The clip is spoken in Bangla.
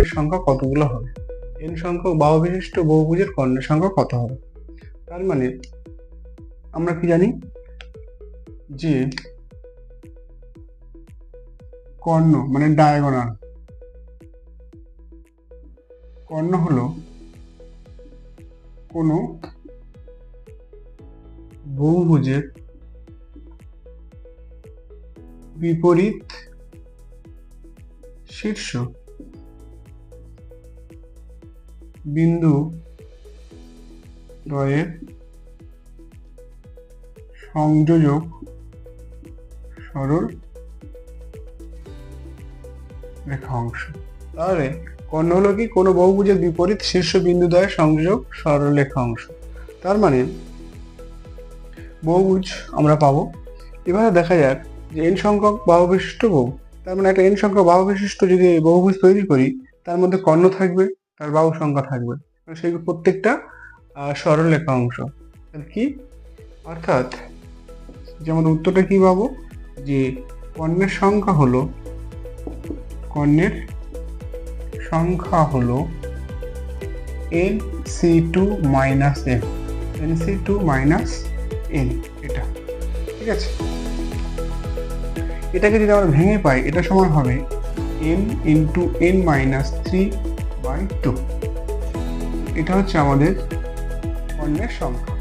কর্ণের সংখ্যা কতগুলো হবে, n সংখ্যক বাহু বিশিষ্ট বহুভুজের কর্ণের সংখ্যা কত হবে। তার মানে আমরা কি জানি যে কর্ণ মানে ডায়াগোনাল, কর্ণ হলো কোনো বহুভুজের বিপরীত শীর্ষ বিন্দু দ্বয়ের সংযোজক সরল রেখা অংশ। তাহলে কর্ণ হলো কি কোনো বহুভুজের বিপরীত শীর্ষ বিন্দু দ্বয়ের সংযোজক সরল রেখা অংশ। তার মানে বহুভুজ আমরা পাবো। এবারে দেখা যাক যে n সংখ্যক বাহু বিশিষ্ট বহু, তার মানে একটা n সংখ্যক বাহু বিশিষ্ট যদি বহুভুজ তৈরি করি, তার মধ্যে কর্ণ থাকবে, তার বাহু সংখ্যা থাকবে, সেগুলো প্রত্যেকটা সরল রেখা অংশ। কি অর্থাৎ যে আমাদের উত্তরটা কি পাবো, যে কর্ণের সংখ্যা হলো nc2 minus n, nc2 minus n, এটা ঠিক আছে। এটাকে যদি আমরা ভেঙে পাই, এটা সমান হবে n ইন্টু n মাইনাস 3/2। এটা হচ্ছে আমাদের কর্ণের সংখ্যা।